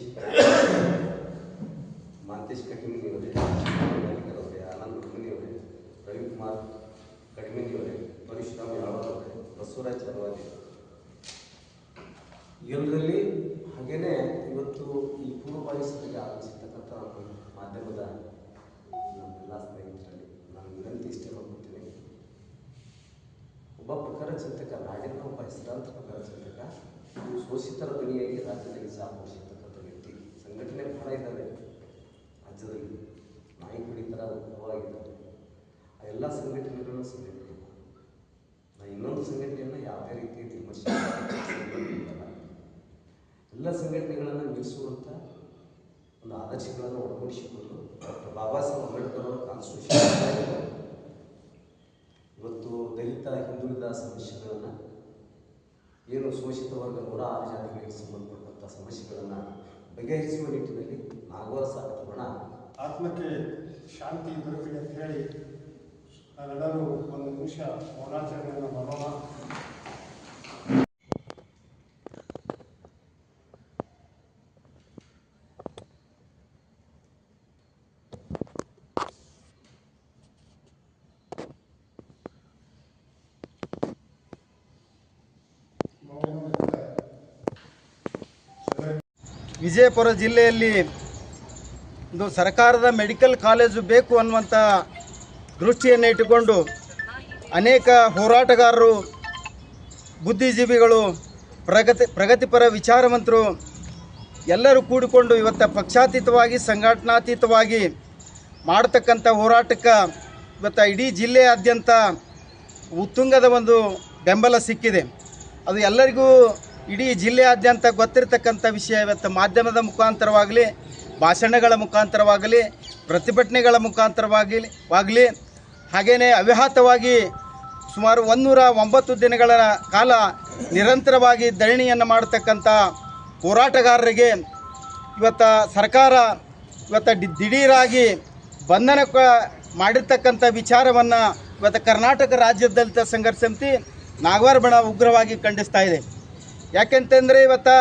ಮಾಂತೇಶ್ ಕಟ್ಟಿಮನಿಯವರೇ, ಅವರೇ, ಆನಂದ್ ಕಟ್ಟಿಮನಿಯವರೇ, ರವಿಕುಮಾರ್ ಕಡಿಮಿನಿಯವರೇ, ಪರಶುರಾಮ್ ಯಾವರವರೇ, ಬಸವರಾಜ್ ಚರವಾದಿ, ಎಲ್ಲರಲ್ಲಿ ಹಾಗೇನೆ ಇವತ್ತು ಈ ಪೂರ್ವಭಾವಿ ಸಭೆಗೆ ಆಗಮಿಸಿರ್ತಕ್ಕಂಥ ಮಾಧ್ಯಮದ ನಮ್ಮೆಲ್ಲ ಸ್ನೇಹಿತರಲ್ಲಿ ನಾನು ವಿನಂತಿ ಇಷ್ಟೇ ಮಾಡ್ಕೊತೀನಿ. ಒಬ್ಬ ಪ್ರಕಾರ ಚಿಂತಕ, ನಾಡಿನ ಒಬ್ಬ ಹೆಸರಾಂತ ಪ್ರಕಾರ ಚಿಂತಕ, ಶೋಷಿತರ ಧ್ವನಿಯಾಗಿ ರಾಜ್ಯದಲ್ಲಿ ಜಾಗವಹಿಸಿರ್ತಕ್ಕಂಥ ವ್ಯಕ್ತಿ. ಸಂಘಟನೆ ಬಹಳ ಇದ್ದಾವೆ ರಾಜ್ಯದಲ್ಲಿ, ನಾಯಕರು ಈ ಥರ ಉದ್ಭವವಾಗಿದ್ದಾರೆ. ಆ ಎಲ್ಲ ಸಂಘಟನೆಗಳನ್ನು ಸಂಘಟನೆ, ನಾನು ಇನ್ನೊಂದು ಸಂಘಟನೆಯನ್ನು ಯಾವುದೇ ರೀತಿಯ ವಿಮರ್ಶೆ ಎಲ್ಲ ಸಂಘಟನೆಗಳನ್ನು ಮೀರಿಸುವಂಥ ಒಂದು ಆದರ್ಶಗಳನ್ನು ಒಳಗೂಡಿಸಿಕೊಂಡು ಡಾಕ್ಟರ್ ಬಾಬಾ ಸಾಹೇಬ್ ಅಂಬೇಡ್ಕರ್ ಅವರ ಕಾನ್ಸ್ಟಿಟ್ಯೂಷನ್ ಇವತ್ತು ದಲಿತ, ಹಿಂದುಳಿದ ಸಮಸ್ಯೆಗಳನ್ನು, ಏನು ಶೋಷಿತ ವರ್ಗ 106 ಜಾತಿಗಳಿಗೆ ಸಂಬಂಧಪಟ್ಟಂಥ ಸಮಸ್ಯೆಗಳನ್ನು ಬಗೆಹರಿಸುವ ನಿಟ್ಟಿನಲ್ಲಿ ನಾಗವಾರ ಸಾಕೋಣ. ಆತ್ಮಕ್ಕೆ ಶಾಂತಿ ದೊರಕಲಿ ಅಂತ ಹೇಳಿ ನಾವೆಲ್ಲರೂ ಒಂದು ನಿಮಿಷ ಮೌನಾಚರಣೆಯನ್ನು ಮಾಡೋಣ. ವಿಜಯಪುರ ಜಿಲ್ಲೆಯಲ್ಲಿ ಒಂದು ಸರ್ಕಾರದ ಮೆಡಿಕಲ್ ಕಾಲೇಜು ಬೇಕು ಅನ್ನುವಂಥ ದೃಷ್ಟಿಯನ್ನು ಇಟ್ಟುಕೊಂಡು ಅನೇಕ ಹೋರಾಟಗಾರರು, ಬುದ್ಧಿಜೀವಿಗಳು, ಪ್ರಗತಿಪರ ವಿಚಾರವಂತರು ಎಲ್ಲರೂ ಕೂಡಿಕೊಂಡು ಇವತ್ತು ಪಕ್ಷಾತೀತವಾಗಿ ಸಂಘಟನಾತೀತವಾಗಿ ಮಾಡತಕ್ಕಂಥ ಹೋರಾಟಕ್ಕೆ ಇವತ್ತು ಇಡೀ ಜಿಲ್ಲೆಯಾದ್ಯಂತ ಉತ್ತುಂಗದ ಒಂದು ಬೆಂಬಲ ಸಿಕ್ಕಿದೆ. ಅದು ಎಲ್ಲರಿಗೂ ಇಡೀ ಜಿಲ್ಲೆಯಾದ್ಯಂತ ಗೊತ್ತಿರತಕ್ಕಂಥ ವಿಷಯ. ಇವತ್ತು ಮಾಧ್ಯಮದ ಮುಖಾಂತರವಾಗಲಿ, ಭಾಷಣಗಳ ಮುಖಾಂತರವಾಗಲಿ, ಪ್ರತಿಭಟನೆಗಳ ಮುಖಾಂತರವಾಗಲಿ ಹಾಗೆಯೇ ಅವ್ಯಾಹತವಾಗಿ ಸುಮಾರು 109 ದಿನಗಳ ಕಾಲ ನಿರಂತರವಾಗಿ ಧರಣಿಯನ್ನು ಮಾಡತಕ್ಕಂಥ ಹೋರಾಟಗಾರರಿಗೆ ಇವತ್ತು ಸರ್ಕಾರ ದಿಢೀರಾಗಿ ಬಂಧನ ಮಾಡಿರ್ತಕ್ಕಂಥ ವಿಚಾರವನ್ನು ಇವತ್ತು ಕರ್ನಾಟಕ ರಾಜ್ಯ ದಲಿತ ಸಂಘರ್ಷ ಸಮಿತಿ ನಾಗವಾರ ಬಣ ಉಗ್ರವಾಗಿ ಖಂಡಿಸ್ತಾ ಇದೆ. ಯಾಕೆಂತಂದರೆ ಇವತ್ತು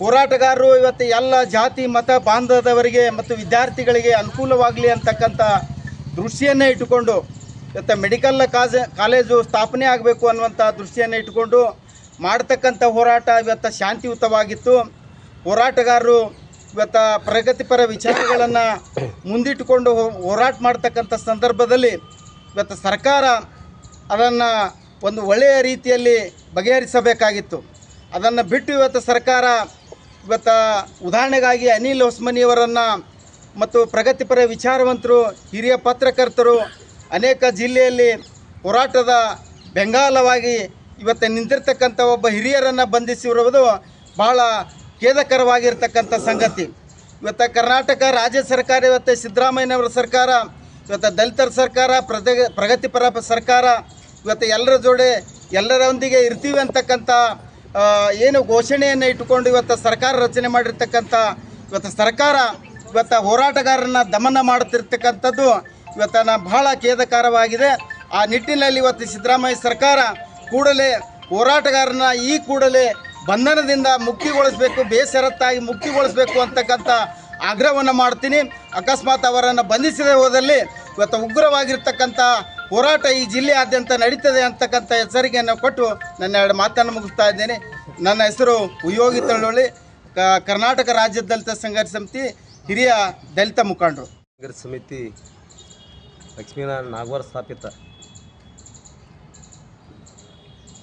ಹೋರಾಟಗಾರರು ಇವತ್ತು ಎಲ್ಲ ಜಾತಿ ಮತ ಬಾಂಧವರಿಗೆ ಮತ್ತು ವಿದ್ಯಾರ್ಥಿಗಳಿಗೆ ಅನುಕೂಲವಾಗಲಿ ಅಂತಕ್ಕಂಥ ದೃಷ್ಟಿಯನ್ನೇ ಇಟ್ಟುಕೊಂಡು ಇವತ್ತು ಮೆಡಿಕಲ್ ಕಾಲೇಜು ಸ್ಥಾಪನೆ ಆಗಬೇಕು ಅನ್ನುವಂಥ ದೃಷ್ಟಿಯನ್ನು ಇಟ್ಟುಕೊಂಡು ಮಾಡ್ತಕ್ಕಂಥ ಹೋರಾಟ ಇವತ್ತು ಶಾಂತಿಯುತವಾಗಿತ್ತು. ಹೋರಾಟಗಾರರು ಇವತ್ತು ಪ್ರಗತಿಪರ ವಿಚಾರಗಳನ್ನು ಮುಂದಿಟ್ಟುಕೊಂಡು ಹೋರಾಟ ಮಾಡ್ತಕ್ಕಂಥ ಸಂದರ್ಭದಲ್ಲಿ ಇವತ್ತು ಸರ್ಕಾರ ಅದನ್ನು ಒಂದು ಒಳ್ಳೆಯ ರೀತಿಯಲ್ಲಿ ಬಗೆಹರಿಸಬೇಕಾಗಿತ್ತು. ಅದನ್ನು ಬಿಟ್ಟು ಇವತ್ತು ಸರ್ಕಾರ ಇವತ್ತು ಉದಾಹರಣೆಗಾಗಿ ಅನಿಲ್ ಹೊಸ್ಮನಿಯವರನ್ನು ಮತ್ತು ಪ್ರಗತಿಪರ ವಿಚಾರವಂತರು, ಹಿರಿಯ ಪತ್ರಕರ್ತರು ಅನೇಕ ಜಿಲ್ಲೆಯಲ್ಲಿ ಹೋರಾಟದ ಬೆಂಗಾಲವಾಗಿ ಇವತ್ತು ನಿಂತಿರ್ತಕ್ಕಂಥ ಒಬ್ಬ ಹಿರಿಯರನ್ನು ಬಂಧಿಸಿರುವುದು ಬಹಳ ಖೇದಕರವಾಗಿರ್ತಕ್ಕಂಥ ಸಂಗತಿ. ಇವತ್ತು ಕರ್ನಾಟಕ ರಾಜ್ಯ ಸರ್ಕಾರ, ಇವತ್ತು ಸಿದ್ದರಾಮಯ್ಯನವರ ಸರ್ಕಾರ, ಇವತ್ತು ದಲಿತರ ಸರ್ಕಾರ, ಪ್ರಗತಿಪರ ಸರ್ಕಾರ ಇವತ್ತು ಎಲ್ಲರ ಜೋಡಿ ಎಲ್ಲರೊಂದಿಗೆ ಇರ್ತೀವಿ ಅಂತಕ್ಕಂಥ ಏನು ಘೋಷಣೆಯನ್ನು ಇಟ್ಟುಕೊಂಡು ಇವತ್ತು ಸರ್ಕಾರ ರಚನೆ ಮಾಡಿರ್ತಕ್ಕಂಥ ಇವತ್ತು ಸರ್ಕಾರ ಇವತ್ತು ಹೋರಾಟಗಾರರನ್ನ ದಮನ ಮಾಡುತ್ತಿರ್ತಕ್ಕಂಥದ್ದು ಇವತ್ತು ಬಹಳ ಖೇದಕರವಾಗಿದೆ. ಆ ನಿಟ್ಟಿನಲ್ಲಿ ಇವತ್ತು ಸಿದ್ದರಾಮಯ್ಯ ಸರ್ಕಾರ ಕೂಡಲೇ ಹೋರಾಟಗಾರನ ಈ ಕೂಡಲೇ ಬಂಧನದಿಂದ ಮುಕ್ತಿಗೊಳಿಸಬೇಕು, ಬೇಷರತ್ತಾಗಿ ಮುಕ್ತಿಗೊಳಿಸಬೇಕು ಅಂತಕ್ಕಂಥ ಆಗ್ರಹವನ್ನು ಮಾಡ್ತೀನಿ. ಅಕಸ್ಮಾತ್ ಅವರನ್ನು ಬಂಧಿಸದೇ ಹೋದಲ್ಲಿ ಇವತ್ತು ಉಗ್ರವಾಗಿರ್ತಕ್ಕಂಥ ಹೋರಾಟ ಈ ಜಿಲ್ಲೆಯಾದ್ಯಂತ ನಡೀತದೆ ಅಂತಕ್ಕಂಥ ಎಚ್ಚರಿಕೆಯನ್ನು ಕೊಟ್ಟು ನನ್ನ 2 ಮಾತನ್ನು ಮುಗಿಸ್ತಾ ಇದ್ದೇನೆ. ನನ್ನ ಹೆಸರು ಉಯೋಗಿ ತಳ್ಳೊಳ್ಳಿ, ಕರ್ನಾಟಕ ರಾಜ್ಯ ದಲಿತ ಸಂಘರ್ಷ ಸಮಿತಿ ಹಿರಿಯ ದಲಿತ ಮುಖಂಡರು. ಸಂಘರ್ಷ ಸಮಿತಿ ಲಕ್ಷ್ಮೀನಾರಾಯಣ ನಾಗವಾರ ಸ್ಥಾಪಿತ.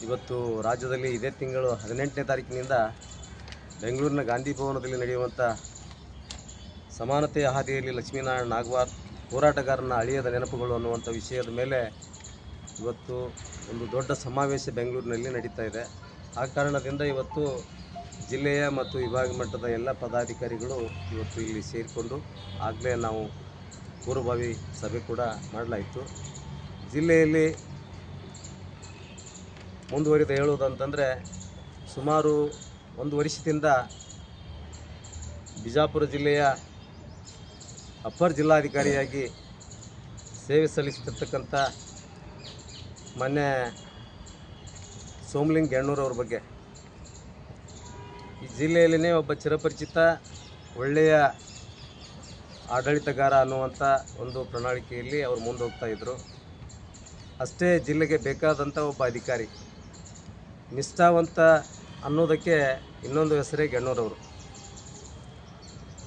ಇವತ್ತು ರಾಜ್ಯದಲ್ಲಿ ಇದೇ ತಿಂಗಳು 18ನೇ ತಾರೀಕಿನಿಂದ ಬೆಂಗಳೂರಿನ ಗಾಂಧಿ ಭವನದಲ್ಲಿ ನಡೆಯುವಂಥ ಸಮಾನತೆಯ ಹಾದಿಯಲ್ಲಿ ಲಕ್ಷ್ಮೀನಾರಾಯಣ ನಾಗವಾರ್ ಹೋರಾಟಗಾರನ ಅಳಿಯದ ನೆನಪುಗಳು ಅನ್ನುವಂಥ ವಿಷಯದ ಮೇಲೆ ಇವತ್ತು ಒಂದು ದೊಡ್ಡ ಸಮಾವೇಶ ಬೆಂಗಳೂರಿನಲ್ಲಿ ನಡೀತಾ ಇದೆ. ಆ ಕಾರಣದಿಂದ ಇವತ್ತು ಜಿಲ್ಲೆಯ ಮತ್ತು ವಿಭಾಗ ಮಟ್ಟದ ಎಲ್ಲ ಪದಾಧಿಕಾರಿಗಳು ಇವತ್ತು ಇಲ್ಲಿ ಸೇರಿಕೊಂಡು ಆಗಲೇ ನಾವು ಪೂರ್ವಭಾವಿ ಸಭೆ ಕೂಡ ಮಾಡಲಾಯಿತು. ಜಿಲ್ಲೆಯಲ್ಲಿ ಮುಂದುವರಿದು ಹೇಳುವುದಂತಂದರೆ ಸುಮಾರು 1 ವರ್ಷದಿಂದ ಬಿಜಾಪುರ ಜಿಲ್ಲೆಯ ಅಪ್ಪರ್ ಜಿಲ್ಲಾಧಿಕಾರಿಯಾಗಿ ಸೇವೆ ಸಲ್ಲಿಸುತ್ತಿರ್ತಕ್ಕಂಥ ಮೊನ್ನೆ ಸೋಮಲಿಂಗ್ ಗೆಣ್ಣೂರವ್ರ ಬಗ್ಗೆ ಈ ಜಿಲ್ಲೆಯಲ್ಲಿನೇ ಒಬ್ಬ ಚಿರಪರಿಚಿತ ಒಳ್ಳೆಯ ಆಡಳಿತಗಾರ ಅನ್ನುವಂಥ ಒಂದು ಪ್ರಣಾಳಿಕೆಯಲ್ಲಿ ಅವರು ಮುಂದೆ ಹೋಗ್ತಾಯಿದ್ರು. ಅಷ್ಟೇ ಜಿಲ್ಲೆಗೆ ಬೇಕಾದಂಥ ಒಬ್ಬ ಅಧಿಕಾರಿ, ನಿಷ್ಠಾವಂತ ಅನ್ನೋದಕ್ಕೆ ಇನ್ನೊಂದು ಹೆಸರೇ ಗೆಣ್ಣೂರವರು.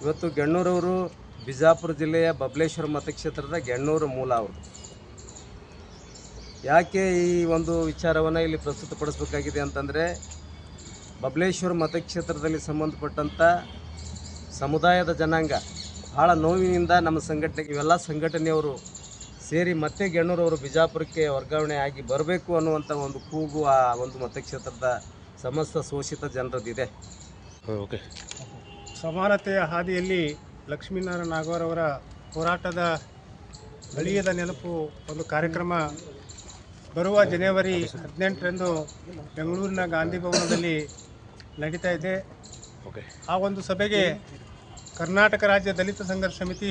ಇವತ್ತು ಗೆಣ್ಣೂರವರು ಬಿಜಾಪುರ ಜಿಲ್ಲೆಯ ಬಬಲೇಶ್ವರ ಮತಕ್ಷೇತ್ರದ ಗೆಣ್ಣೂರು ಮೂಲ ಅವರು. ಯಾಕೆ ಈ ಒಂದು ವಿಚಾರವನ್ನು ಇಲ್ಲಿ ಪ್ರಸ್ತುತಪಡಿಸಬೇಕಾಗಿದೆ ಅಂತಂದರೆ, ಬಬಲೇಶ್ವರ ಮತಕ್ಷೇತ್ರದಲ್ಲಿ ಸಂಬಂಧಪಟ್ಟಂಥ ಸಮುದಾಯದ ಜನಾಂಗ ಭಾಳ ನೋವಿನಿಂದ ನಮ್ಮ ಸಂಘಟನೆಗೆ ಇವೆಲ್ಲ ಸಂಘಟನೆಯವರು ಸೇರಿ ಮತ್ತೆ ಗೆಣ್ಣೂರವರು ಬಿಜಾಪುರಕ್ಕೆ ವರ್ಗಾವಣೆ ಆಗಿ ಬರಬೇಕು ಅನ್ನುವಂಥ ಒಂದು ಕೂಗು ಆ ಒಂದು ಮತಕ್ಷೇತ್ರದ ಸಮಸ್ತ ಶೋಷಿತ ಜನರದ್ದಿದೆ. ಓಕೆ. ಸಮಾನತೆಯ ಹಾದಿಯಲ್ಲಿ ಲಕ್ಷ್ಮೀನಾರಾಯಣ ನಾಗವಾರ್ ಅವರ ಹೋರಾಟದ ಅಳಿಯದ ನೆನಪು ಒಂದು ಕಾರ್ಯಕ್ರಮ ಬರುವ ಜನವರಿ 18ರಂದು ಬೆಂಗಳೂರಿನ ಗಾಂಧಿ ಭವನದಲ್ಲಿ ನಡೀತಾ ಇದೆ. ಆ ಒಂದು ಸಭೆಗೆ ಕರ್ನಾಟಕ ರಾಜ್ಯ ದಲಿತ ಸಂಘರ್ಷ ಸಮಿತಿ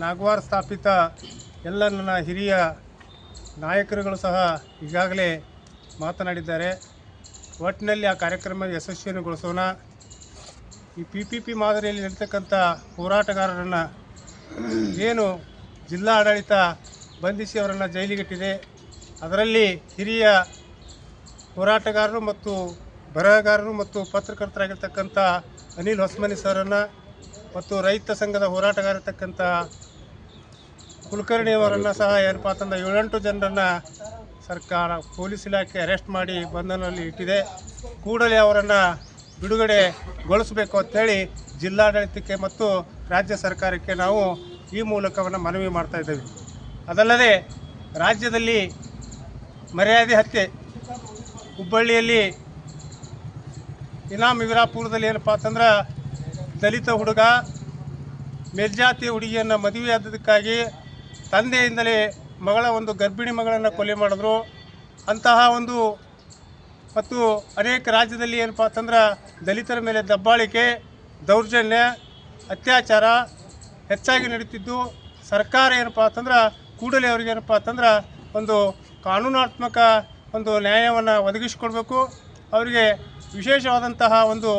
ನಾಗವಾರ ಸ್ಥಾಪಿತ ಎಲ್ಲ ನನ್ನ ಹಿರಿಯ ನಾಯಕರುಗಳು ಸಹ ಈಗಾಗಲೇ ಮಾತನಾಡಿದ್ದಾರೆ. ಒಟ್ಟಿನಲ್ಲಿ ಆ ಕಾರ್ಯಕ್ರಮ ಯಶಸ್ವಿಗೊಳಿಸೋಣ. ಈ PPP ಮಾದರಿಯಲ್ಲಿ ನಡೀತಕ್ಕಂಥ ಹೋರಾಟಗಾರರನ್ನು ಏನು ಜಿಲ್ಲಾ ಆಡಳಿತ ಬಂಧಿಸಿ ಅವರನ್ನು ಜೈಲಿಗಿಟ್ಟಿದೆ, ಅದರಲ್ಲಿ ಹಿರಿಯ ಹೋರಾಟಗಾರರು ಮತ್ತು ಬರಹಗಾರರು ಮತ್ತು ಪತ್ರಕರ್ತರಾಗಿರ್ತಕ್ಕಂಥ ಅನಿಲ್ ಹೊಸಮನಿ ಸರನ್ನು ಮತ್ತು ರೈತ ಸಂಘದ ಹೋರಾಟಗಾರತಕ್ಕಂಥ ಕುಲಕರ್ಣಿಯವರನ್ನು ಸಹ ಏನಪ್ಪ ಅಂತಂದ್ರೆ 7-8 ಜನರನ್ನು ಸರ್ಕಾರ ಪೊಲೀಸ್ ಇಲಾಖೆ ಅರೆಸ್ಟ್ ಮಾಡಿ ಬಂಧನದಲ್ಲಿ ಇಟ್ಟಿದೆ. ಕೂಡಲೇ ಅವರನ್ನು ಬಿಡುಗಡೆಗೊಳಿಸಬೇಕು ಅಂತೇಳಿ ಜಿಲ್ಲಾಡಳಿತಕ್ಕೆ ಮತ್ತು ರಾಜ್ಯ ಸರ್ಕಾರಕ್ಕೆ ನಾವು ಈ ಮೂಲಕವನ್ನು ಮನವಿ ಮಾಡ್ತಾ ಇದ್ದೇವೆ. ಅದಲ್ಲದೆ ರಾಜ್ಯದಲ್ಲಿ ಮರ್ಯಾದೆ ಹತ್ಯೆ ಹುಬ್ಬಳ್ಳಿಯಲ್ಲಿ ಇನಾಮ್ ವೀರಾಪುರದಲ್ಲಿ ಏನಪ್ಪ ಅಂತಂದ್ರೆ ದಲಿತ ಹುಡುಗ ಮೇಲ್ಜಾತಿ ಹುಡುಗಿಯನ್ನು ಮದುವೆಯಾದದಕ್ಕಾಗಿ ತಂದೆಯಿಂದಲೇ ಒಂದು ಗರ್ಭಿಣಿ ಮಗಳನ್ನು ಕೊಲೆ ಮಾಡಿದ್ರು. ಅಂತಹ ಒಂದು ಮತ್ತು ಅನೇಕ ರಾಜ್ಯದಲ್ಲಿ ಏನಪ್ಪ ಅಂತಂದ್ರೆ ದಲಿತರ ಮೇಲೆ ದಬ್ಬಾಳಿಕೆ, ದೌರ್ಜನ್ಯ, ಅತ್ಯಾಚಾರ ಹೆಚ್ಚಾಗಿ ನಡೀತಿದ್ದು ಸರ್ಕಾರ ಏನಪ್ಪ ಅಂತಂದ್ರೆ ಕೂಡಲೇ ಅವ್ರಿಗೆ ಏನಪ್ಪ ಅಂತಂದ್ರೆ ಒಂದು ಕಾನೂನಾತ್ಮಕ ಒಂದು ನ್ಯಾಯವನ್ನು ಒದಗಿಸಿಕೊಡ್ಬೇಕು. ಅವರಿಗೆ ವಿಶೇಷವಾದಂತಹ ಒಂದು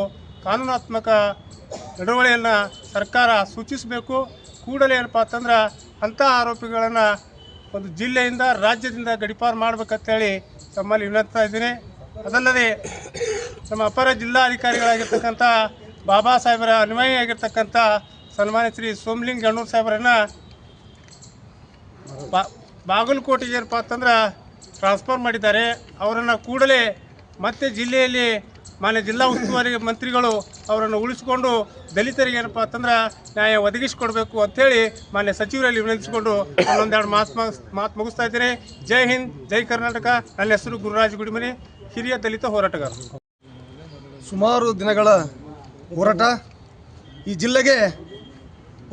ಕಾನೂನಾತ್ಮಕ ನಡವಳಿಕೆಯನ್ನು ಸರ್ಕಾರ ಸೂಚಿಸಬೇಕು. ಕೂಡಲೇ ಏನಪ್ಪ ಅಂತಂದ್ರೆ ಅಂಥ ಆರೋಪಿಗಳನ್ನು ಒಂದು ಜಿಲ್ಲೆಯಿಂದ ರಾಜ್ಯದಿಂದ ಗಡೀಪಾರು ಮಾಡಬೇಕಂತೇಳಿ ತಮ್ಮಲ್ಲಿ ವಿನಂತಿಸ್ತಾ ಇದ್ದೀನಿ. ಅದಲ್ಲದೆ ನಮ್ಮ ಅಪರ ಜಿಲ್ಲಾಧಿಕಾರಿಗಳಾಗಿರ್ತಕ್ಕಂಥ ಬಾಬಾ ಸಾಹೇಬರ ಅನ್ವಯಿಯಾಗಿರ್ತಕ್ಕಂಥ ಸನ್ಮಾನ್ಯ ಶ್ರೀ ಸೋಮಲಿಂಗ ಗಣ್ಣೂರು ಸಾಹೇಬರನ್ನು ಬಾಗಲಕೋಟೆಗೆ ಏನಪ್ಪ ಅಂತಂದ್ರೆ ಟ್ರಾನ್ಸ್ಫರ್ ಮಾಡಿದ್ದಾರೆ. ಅವರನ್ನು ಕೂಡಲೇ ಮತ್ತೆ ಜಿಲ್ಲೆಯಲ್ಲಿ ಮಾನ್ಯ ಜಿಲ್ಲಾ ಉಸ್ತುವಾರಿ ಮಂತ್ರಿಗಳು ಅವರನ್ನು ಉಳಿಸಿಕೊಂಡು ದಲಿತರಿಗೆ ಏನಪ್ಪ ಅಂತಂದ್ರೆ ನ್ಯಾಯ ಒದಗಿಸಿಕೊಡ್ಬೇಕು ಅಂಥೇಳಿ ಮಾನ್ಯ ಸಚಿವರಲ್ಲಿ ವಿನಂತಿಸಿಕೊಂಡು ಒಂದೆರಡು ಮಾತು ಮುಗಿಸ್ತಾ ಇದ್ದೀನಿ. ಜೈ ಹಿಂದ್, ಜೈ ಕರ್ನಾಟಕ. ನನ್ನ ಹೆಸರು ಗುರುರಾಜ್ ಗುಡಿಮನಿ, ಹಿರಿಯ ದಲಿತ ಹೋರಾಟಗಾರ. ಸುಮಾರು ದಿನಗಳ ಹೋರಾಟ. ಈ ಜಿಲ್ಲೆಗೆ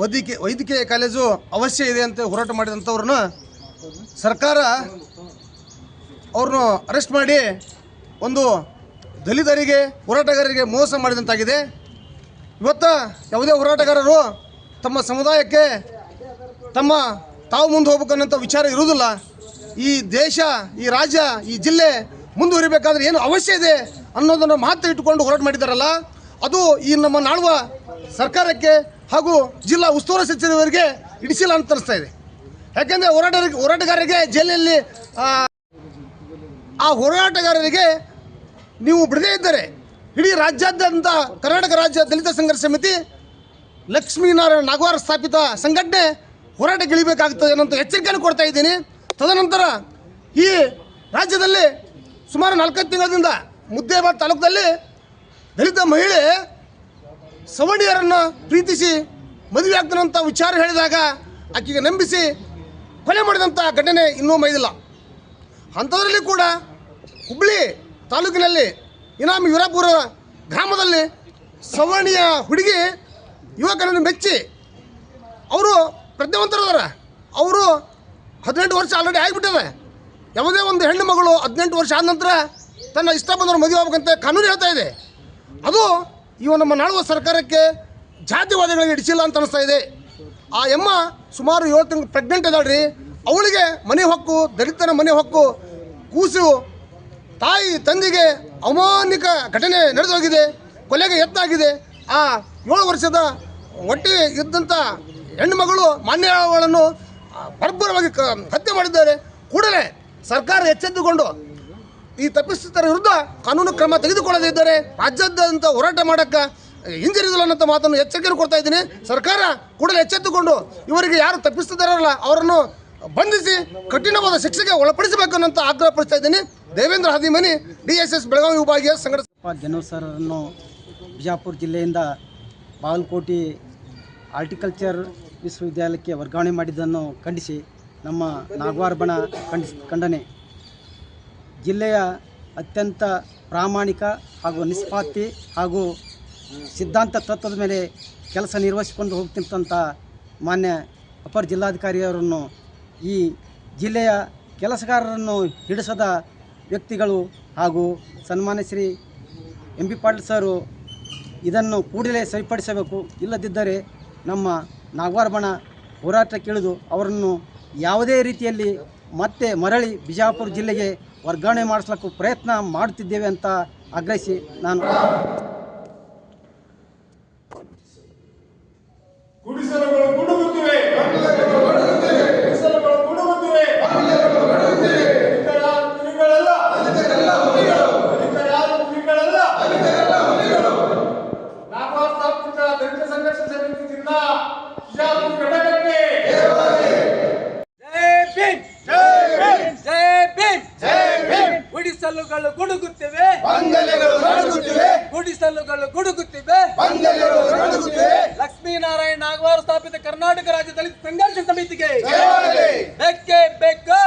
ವೈದ್ಯಕೀಯ ಕಾಲೇಜು ಅವಶ್ಯ ಇದೆ ಅಂತ ಹೋರಾಟ ಮಾಡಿದಂಥವ್ರನ್ನ ಸರ್ಕಾರ ಅವ್ರನ್ನು ಅರೆಸ್ಟ್ ಮಾಡಿ ಒಂದು ದಲಿತರಿಗೆ ಹೋರಾಟಗಾರರಿಗೆ ಮೋಸ ಮಾಡಿದಂತಾಗಿದೆ. ಇವತ್ತು ಯಾವುದೇ ಹೋರಾಟಗಾರರು ತಮ್ಮ ಸಮುದಾಯಕ್ಕೆ ತಾವು ಮುಂದೆ ಹೋಗ್ಬೇಕನ್ನೋಂಥ ವಿಚಾರ ಇರುವುದಿಲ್ಲ. ಈ ದೇಶ, ಈ ರಾಜ್ಯ, ಈ ಜಿಲ್ಲೆ ಮುಂದುವರಿಬೇಕಾದ್ರೆ ಏನು ಅವಶ್ಯ ಇದೆ ಅನ್ನೋದನ್ನು ಮಾತು ಇಟ್ಟುಕೊಂಡು ಹೋರಾಟ ಮಾಡಿದ್ದಾರಲ್ಲ, ಅದು ಈ ನಮ್ಮ ನಾಳುವ ಸರ್ಕಾರಕ್ಕೆ ಹಾಗೂ ಜಿಲ್ಲಾ ಉಸ್ತುವಾರಿ ಸಚಿವರಿಗೆ ಹಿಡಿಸಿಲ್ಲ ಅಂತ ಅನಿಸ್ತಾ ಇದೆ. ಯಾಕೆಂದರೆ ಹೋರಾಟಗಾರರಿಗೆ ಜೈಲಿನಲ್ಲಿ ಆ ಹೋರಾಟಗಾರರಿಗೆ ನೀವು ಬಿಡದೇ ಇದ್ದರೆ ಇಡೀ ರಾಜ್ಯಾದ್ಯಂತ ಕರ್ನಾಟಕ ರಾಜ್ಯ ದಲಿತ ಸಂಘರ್ಷ ಸಮಿತಿ ಲಕ್ಷ್ಮೀನಾರಾಯಣ ನಾಗವಾರ ಸ್ಥಾಪಿತ ಸಂಘಟನೆ ಹೋರಾಟಕ್ಕಿಳಿಬೇಕಾಗ್ತದೆ ಅನ್ನೋಂಥ ಎಚ್ಚರಿಕೆಯನ್ನು ಕೊಡ್ತಾ ಇದ್ದೀನಿ. ತದನಂತರ ಈ ರಾಜ್ಯದಲ್ಲಿ ಸುಮಾರು 4 ತಿಂಗಳಿಂದ ಮುದ್ದೇಬಾದ್ ತಾಲೂಕಲ್ಲಿ ದಲಿತ ಮಹಿಳೆ ಸವರ್ಣೀಯರನ್ನು ಪ್ರೀತಿಸಿ ಮದುವೆ ಆಗ್ತಾನಂಥ ವಿಚಾರ ಹೇಳಿದಾಗ ಆಕೆಗೆ ನಂಬಿಸಿ ಕೊಲೆ ಮಾಡಿದಂಥ ಘಟನೆ ಇನ್ನೂ ಮೈದಿಲ್ಲ. ಅಂಥದ್ರಲ್ಲಿ ಕೂಡ ಹುಬ್ಬಳ್ಳಿ ತಾಲೂಕಿನಲ್ಲಿ ಇನಾಮ್ ವೀರಾಪುರ ಗ್ರಾಮದಲ್ಲಿ ಸವರ್ಣೀಯ ಹುಡುಗಿ ಯುವಕರನ್ನು ಮೆಚ್ಚಿ ಅವರು ಪ್ರಜ್ಞಾವಂತರದಾರ. ಅವರು 18 ವರ್ಷ ಆಲ್ರೆಡಿ ಆಗಿಬಿಟ್ಟಿದೆ. ಯಾವುದೇ ಒಂದು ಹೆಣ್ಣು ಮಗಳು 18 ವರ್ಷ ಆದ ನಂತರ ತನ್ನ ಇಷ್ಟ ಬಂದವರು ಮದುವೆ ಆಗ್ಬೇಕಂತ ಕಾನೂನು ಹೇಳ್ತಾ ಇದೆ. ಅದು ನಮ್ಮ ನಾಳುವ ಸರ್ಕಾರಕ್ಕೆ ಜಾತಿವಾದಿಗಳಿಗೆ ಹಿಡಿಸಿಲ್ಲ ಅಂತ ಅನಿಸ್ತಾ ಇದೆ. ಆ ಎಮ್ಮ ಸುಮಾರು 7 ತಿಂಗಳು ಪ್ರೆಗ್ನೆಂಟ್ ಇದ್ದಾಳ್ರಿ. ಅವಳಿಗೆ ಮನೆ ಹಕ್ಕು, ದಲಿತನ ಮನೆ ಹಕ್ಕು, ಕೂಸು ತಾಯಿ ತಂದೆಗೆ ಅವಮಾನಿಕ ಘಟನೆ ನಡೆದೋಗಿದೆ, ಕೊಲೆಗೆ ಯತ್ನಾಗಿದೆ. ಆ 7 ವರ್ಷದ ಹೊಟ್ಟೆ ಇದ್ದಂಥ ಹೆಣ್ಣುಮಗಳು ಮಾನ್ಯಗಳನ್ನು ಬರ್ಬರವಾಗಿ ಹತ್ಯೆ ಮಾಡಿದ್ದಾರೆ. ಕೂಡಲೇ ಸರ್ಕಾರ ಎಚ್ಚೆತ್ತುಕೊಂಡು ಈ ತಪ್ಪಿತರ ವಿರುದ್ಧ ಕಾನೂನು ಕ್ರಮ ತೆಗೆದುಕೊಳ್ಳದೇ ಇದ್ದರೆ ರಾಜ್ಯಾದ್ಯಂತ ಹೋರಾಟ ಮಾಡೋಕ್ಕೆ ಹಿಂಜರಿದಿಲ್ಲ ಅನ್ನೋ ಮಾತನ್ನು ಎಚ್ಚರಿಕೆಯನ್ನು ಕೊಡ್ತಾ ಇದ್ದೀನಿ. ಸರ್ಕಾರ ಕೂಡಲೇ ಎಚ್ಚೆತ್ತುಕೊಂಡು ಇವರಿಗೆ ಯಾರು ತಪ್ಪಿಸ್ತಿದ್ದಾರಲ್ಲ ಅವರನ್ನು ಬಂಧಿಸಿ ಕಠಿಣವಾದ ಶಿಕ್ಷೆಗೆ ಒಳಪಡಿಸಬೇಕು ಅನ್ನೋಂಥ ಆಗ್ರಹ ಪಡಿಸ್ತಾ ಇದ್ದೀನಿ. ದೇವೇಂದ್ರ ಹಾದಿಮನಿ, DSS ಬೆಳಗಾವಿ ವಿಭಾಗೀಯ ಸಂಘಟನೆ. ಗಣ್ಣೂರು ಸರ್ರನ್ನು ಬಿಜಾಪುರ ಜಿಲ್ಲೆಯಿಂದ ಬಾಗಲಕೋಟೆ ಆರ್ಟಿಕಲ್ಚರ್ ವಿಶ್ವವಿದ್ಯಾಲಯಕ್ಕೆ ವರ್ಗಾವಣೆ ಮಾಡಿದ್ದನ್ನು ಖಂಡಿಸಿ ನಮ್ಮ ನಾಗವಾರ ಬಣ ಖಂಡನೆ. ಜಿಲ್ಲೆಯ ಅತ್ಯಂತ ಪ್ರಾಮಾಣಿಕ ಹಾಗೂ ನಿಷ್ಪಾತಿ ಹಾಗೂ ಸಿದ್ಧಾಂತ ತತ್ವದ ಮೇಲೆ ಕೆಲಸ ನಿರ್ವಹಿಸಿಕೊಂಡು ಹೋಗ್ತಿಂತ ಮಾನ್ಯ ಅಪರ ಜಿಲ್ಲಾಧಿಕಾರಿಯವರನ್ನು ಈ ಜಿಲ್ಲೆಯ ಕೆಲಸಗಾರರನ್ನು ಹಿಡಿಸದ ವ್ಯಕ್ತಿಗಳು ಹಾಗೂ ಸನ್ಮಾನ್ಯ ಶ್ರೀ MB ಪಾಟೀಲ್ ಸರು ಇದನ್ನು ಕೂಡಲೇ ಸರಿಪಡಿಸಬೇಕು. ಇಲ್ಲದಿದ್ದರೆ ನಮ್ಮ ನಾಗವಾರ ಬಣ ಹೋರಾಟಕ್ಕಿಳಿದು ಅವರನ್ನು ಯಾವುದೇ ರೀತಿಯಲ್ಲಿ ಮತ್ತೆ ಮರಳಿ ಬಿಜಾಪುರ ಜಿಲ್ಲೆಗೆ ವರ್ಗಾವಣೆ ಮಾಡಿಸ್ಲಿಕ್ಕೂ ಪ್ರಯತ್ನ ಮಾಡುತ್ತಿದ್ದೇವೆ ಅಂತ ಆಗ್ರಹಿಸಿ ನಾನು ಗುಡಿಸಲುಗಳು ಗುಡುಗುತ್ತಿವೆ. ಗುಡುಗುತ್ತಿವೆ. ಲಕ್ಷ್ಮೀನಾರಾಯಣ ನಾಗವಾರ ಸ್ಥಾಪಿತ ಕರ್ನಾಟಕ ರಾಜ್ಯ ದಲಿತ ಸಂಘರ್ಷ ಸಮಿತಿಗೆ ಬೇಕೇ ಬೇಕು.